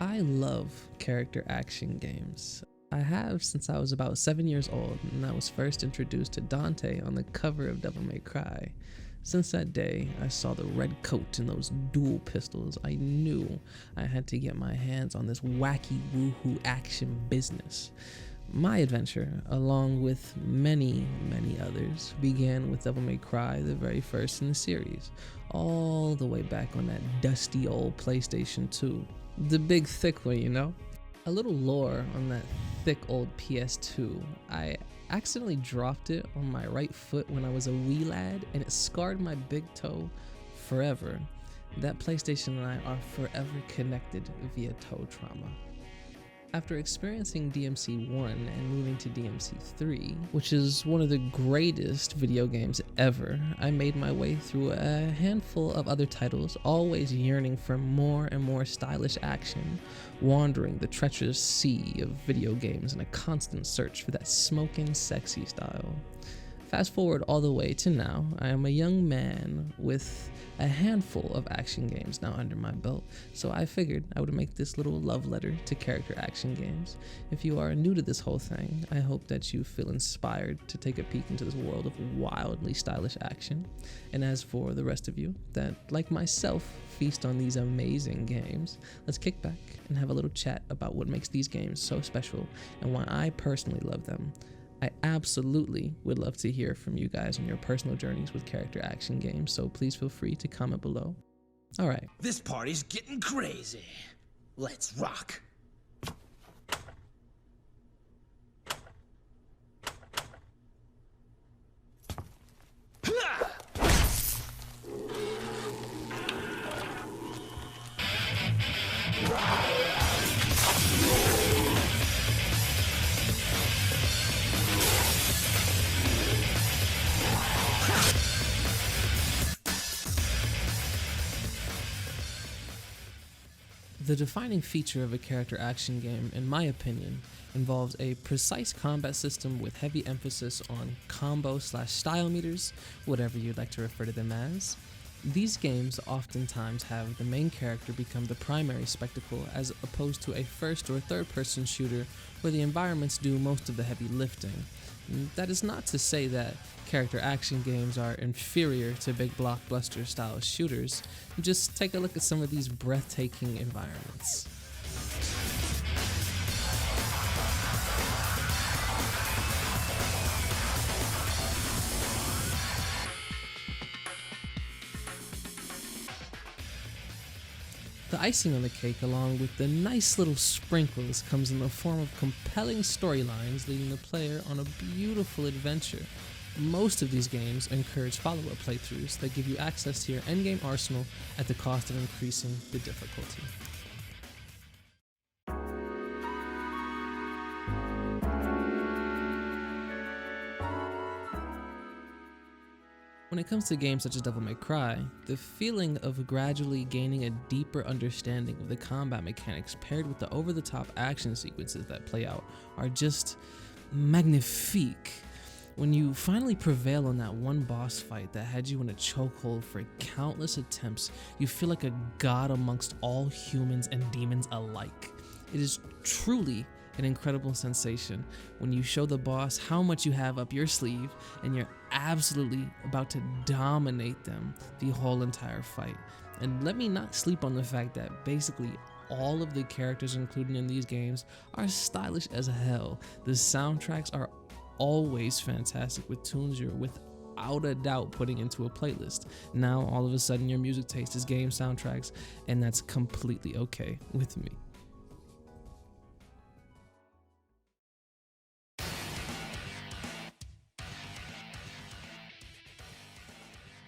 I love character action games. I have since I was about 7 years old, and I was first introduced to Dante on the cover of Devil May Cry. Since that day, I saw the red coat and those dual pistols. I knew I had to get my hands on this wacky woohoo action business. My adventure, along with many others, began with Devil May Cry, the very first in the series, all the way back on that dusty old PlayStation 2. The big thick one, you know? A little lore on that thick old PS2. I accidentally dropped it on my right foot when I was a wee lad, and it scarred my big toe forever. That PlayStation and I are forever connected via toe trauma. After experiencing DMC1 and moving to DMC3, which is one of the greatest video games ever, I made my way through a handful of other titles, always yearning for more and more stylish action, wandering the treacherous sea of video games in a constant search for that smoking, sexy style. Fast forward all the way to now, I am a young man with a handful of action games now under my belt, so I figured I would make this little love letter to character action games. If you are new to this whole thing, I hope that you feel inspired to take a peek into this world of wildly stylish action. And as for the rest of you that, like myself, feast on these amazing games, let's kick back and have a little chat about what makes these games so special and why I personally love them. I absolutely would love to hear from you guys on your personal journeys with character action games, so please feel free to comment below. All right. This party's getting crazy. Let's rock. The defining feature of a character action game, in my opinion, involves a precise combat system with heavy emphasis on combo/style meters, whatever you'd like to refer to them as. These games oftentimes have the main character become the primary spectacle as opposed to a first or third person shooter where the environments do most of the heavy lifting. That is not to say that character action games are inferior to big blockbuster style shooters. Just take a look at some of these breathtaking environments. The icing on the cake, along with the nice little sprinkles, comes in the form of compelling storylines leading the player on a beautiful adventure. Most of these games encourage follow-up playthroughs that give you access to your endgame arsenal at the cost of increasing the difficulty. When it comes to games such as Devil May Cry, the feeling of gradually gaining a deeper understanding of the combat mechanics paired with the over-the-top action sequences that play out are just magnifique. When you finally prevail on that one boss fight that had you in a chokehold for countless attempts, you feel like a god amongst all humans and demons alike. It is truly an incredible sensation when you show the boss how much you have up your sleeve and you're absolutely about to dominate them the whole entire fight. And let me not sleep on the fact that basically all of the characters included in these games are stylish as hell. The soundtracks are always fantastic with tunes you're without a doubt putting into a playlist. Now all of a sudden your music taste is game soundtracks, and that's completely okay with me.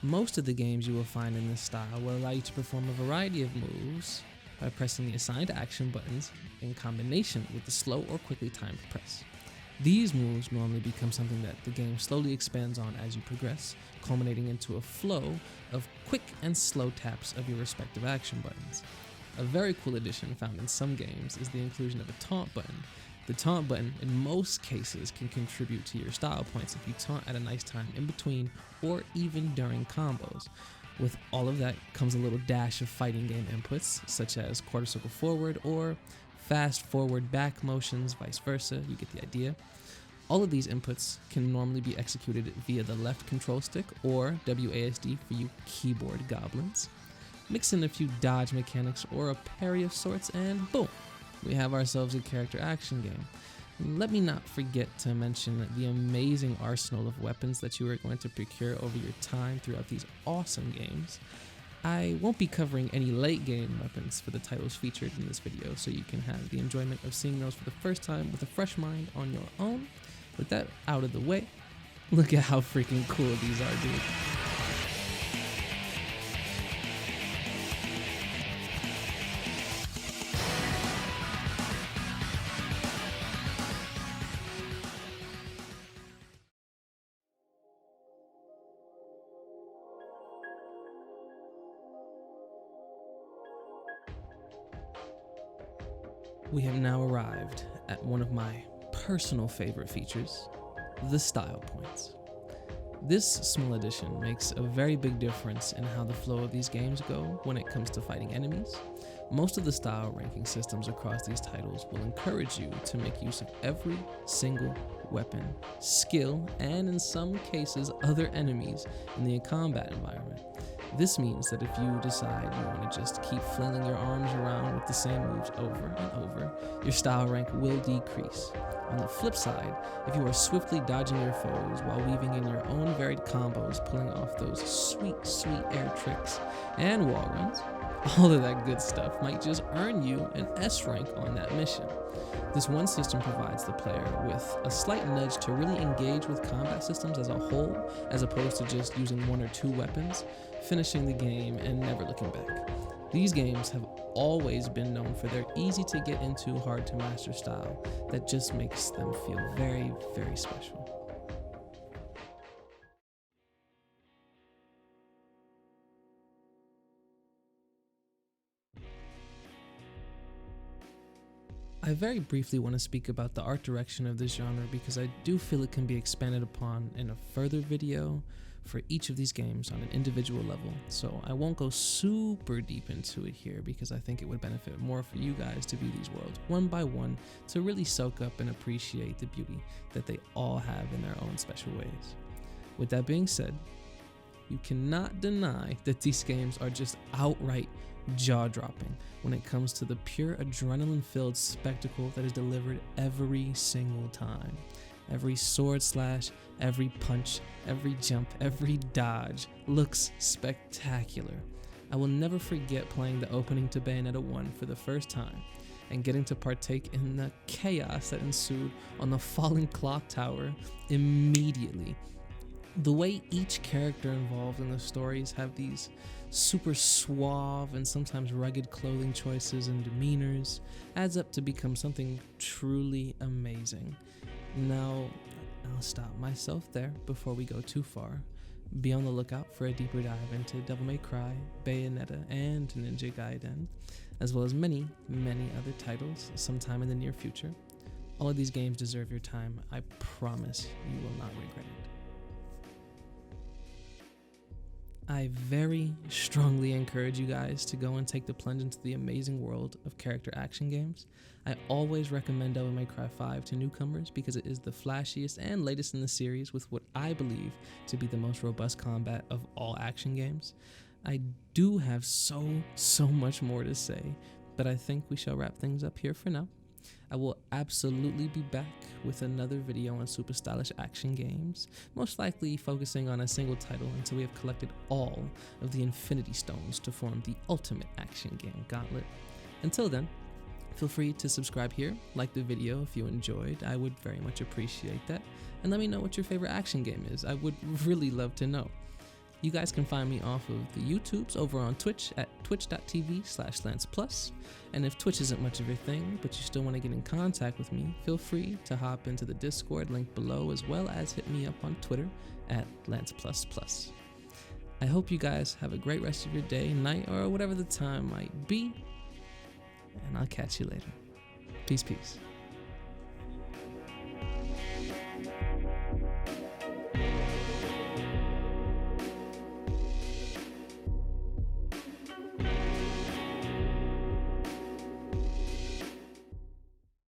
Most of the games you will find in this style will allow you to perform a variety of moves by pressing the assigned action buttons in combination with the slow or quickly timed press. These moves normally become something that the game slowly expands on as you progress, culminating into a flow of quick and slow taps of your respective action buttons. A very cool addition found in some games is the inclusion of a taunt button. The taunt button, in most cases, can contribute to your style points if you taunt at a nice time in between or even during combos. With all of that comes a little dash of fighting game inputs, such as quarter circle forward or fast forward back motions, vice versa, you get the idea. All of these inputs can normally be executed via the left control stick or WASD for you keyboard goblins. Mix in a few dodge mechanics or a parry of sorts and boom, we have ourselves a character action game. And let me not forget to mention the amazing arsenal of weapons that you are going to procure over your time throughout these awesome games. I won't be covering any late game weapons for the titles featured in this video, so you can have the enjoyment of seeing those for the first time with a fresh mind on your own. With that out of the way, look at how freaking cool these are, dude. We have now arrived at one of my personal favorite features, the style points. This small addition makes a very big difference in how the flow of these games go when it comes to fighting enemies. Most of the style ranking systems across these titles will encourage you to make use of every single weapon, skill, and in some cases other enemies in the combat environment. This means that if you decide you want to just keep flailing your arms around with the same moves over and over, your style rank will decrease. On the flip side, if you are swiftly dodging your foes while weaving in your own varied combos, pulling off those sweet, sweet air tricks and wall runs, all of that good stuff might just earn you an S rank on that mission. This one system provides the player with a slight nudge to really engage with combat systems as a whole, as opposed to just using one or two weapons, finishing the game and never looking back. These games have always been known for their easy to get into, hard to master style that just makes them feel very, very special. I very briefly want to speak about the art direction of this genre because I do feel it can be expanded upon in a further video for each of these games on an individual level, so I won't go super deep into it here because I think it would benefit more for you guys to view these worlds one by one to really soak up and appreciate the beauty that they all have in their own special ways. With that being said, you cannot deny that these games are just outright jaw-dropping when it comes to the pure adrenaline-filled spectacle that is delivered every single time. Every sword slash, every punch, every jump, every dodge looks spectacular. I will never forget playing the opening to Bayonetta 1 for the first time and getting to partake in the chaos that ensued on the falling clock tower immediately. The way each character involved in the stories have these super suave and sometimes rugged clothing choices and demeanors adds up to become something truly amazing. Now, I'll stop myself there before we go too far. Be on the lookout for a deeper dive into Devil May Cry, Bayonetta, and Ninja Gaiden, as well as many, many other titles sometime in the near future. All of these games deserve your time. I promise you will not regret it. I very strongly encourage you guys to go and take the plunge into the amazing world of character action games. I always recommend Devil May Cry 5 to newcomers because it is the flashiest and latest in the series with what I believe to be the most robust combat of all action games. I do have so much more to say, but I think we shall wrap things up here for now. I will absolutely be back with another video on super stylish action games, most likely focusing on a single title until we have collected all of the Infinity Stones to form the ultimate action game gauntlet. Until then, feel free to subscribe here, like the video if you enjoyed, I would very much appreciate that, and let me know what your favorite action game is. I would really love to know. You guys can find me off of the YouTubes over on Twitch at twitch.tv/LancePlus. And if Twitch isn't much of your thing, but you still want to get in contact with me, feel free to hop into the Discord link below, as well as hit me up on Twitter at LancePlus. I hope you guys have a great rest of your day, night, or whatever the time might be. And I'll catch you later. Peace.